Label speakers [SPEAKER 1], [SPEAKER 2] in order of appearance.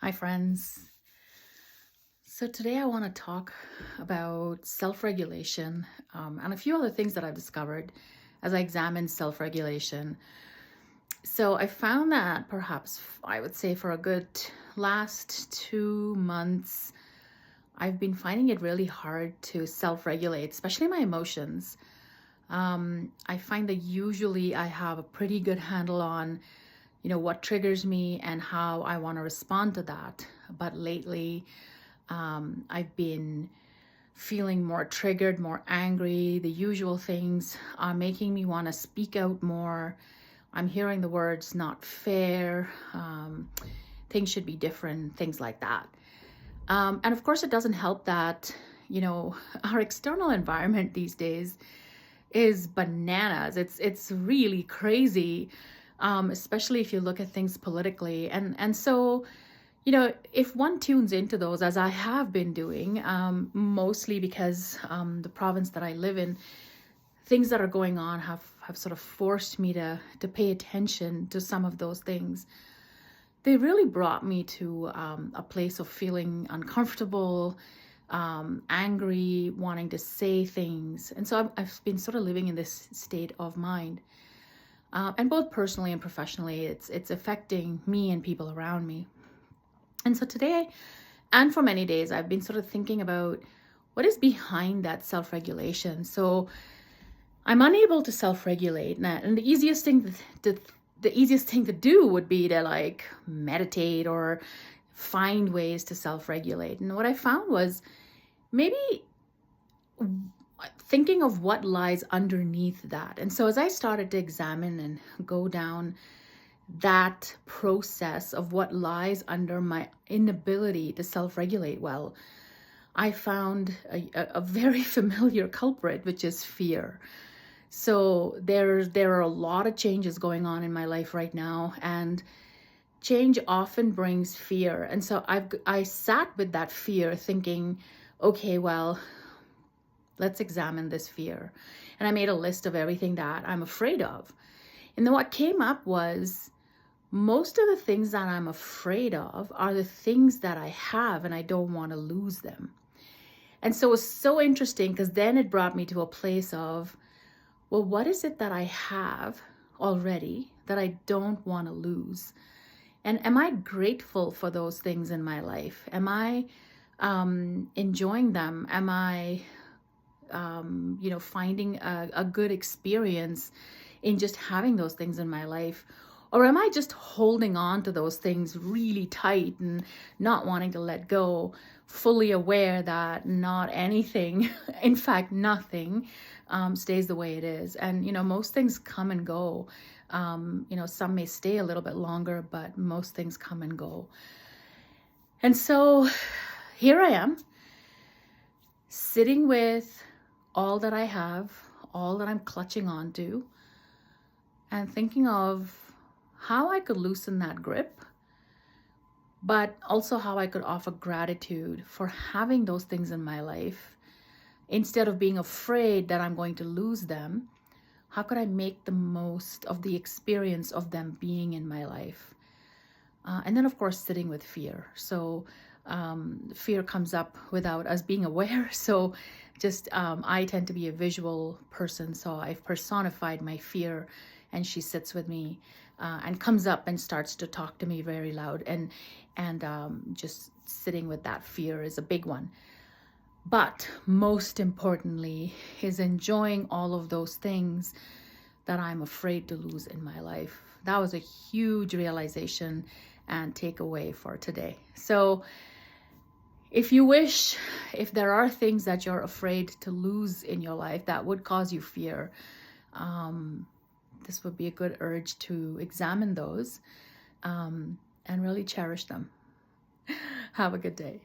[SPEAKER 1] Hi, friends. So today I want to talk about self-regulation and a few other things that I've discovered as I examine self-regulation. So I found that perhaps I would say for a good last 2 months, I've been finding it really hard to self-regulate, especially my emotions. I find that usually I have a pretty good handle on, what triggers me and how I want to respond to that. But lately, I've been feeling more triggered, more angry. The usual things are making me want to speak out more. I'm hearing the words not fair, things should be different, things like that. And of course, it doesn't help that, our external environment these days is bananas. It's really crazy, especially if you look at things politically. And so, if one tunes into those, as I have been doing, mostly because the province that I live in, things that are going on have sort of forced me to pay attention to some of those things. They really brought me to a place of feeling uncomfortable, angry, wanting to say things. And so I've been sort of living in this state of mind. And both personally and professionally, it's affecting me and people around me. And so today, and for many days, I've been sort of thinking about what is behind that self-regulation. So I'm unable to self-regulate, and the easiest thing to do would be to like meditate or find ways to self-regulate. And what I found was maybe thinking of what lies underneath that. And so as I started to examine and go down that process of what lies under my inability to self-regulate well, I found a very familiar culprit, which is fear. So there are a lot of changes going on in my life right now, and change often brings fear. And so I sat with that fear thinking, okay, well, let's examine this fear. And I made a list of everything that I'm afraid of. And then what came up was most of the things that I'm afraid of are the things that I have, and I don't want to lose them. And so it was so interesting because then it brought me to a place of, well, what is it that I have already that I don't want to lose? And am I grateful for those things in my life? Am I enjoying them? Am I, finding a good experience in just having those things in my life? Or am I just holding on to those things really tight and not wanting to let go, fully aware that not anything, in fact, nothing, stays the way it is. And, most things come and go. Some may stay a little bit longer, but most things come and go. And so here I am, sitting with all that I have, all that I'm clutching onto, and thinking of how I could loosen that grip, but also how I could offer gratitude for having those things in my life. Instead of being afraid that I'm going to lose them, how could I make the most of the experience of them being in my life? And then, of course, sitting with fear. So fear comes up without us being aware. So just I tend to be a visual person. So I've personified my fear, and she sits with me and comes up and starts to talk to me very loud. And just sitting with that fear is a big one. But most importantly is enjoying all of those things that I'm afraid to lose in my life. That was a huge realization and takeaway for today. So if you wish, if there are things that you're afraid to lose in your life that would cause you fear, this would be a good urge to examine those and really cherish them. Have a good day.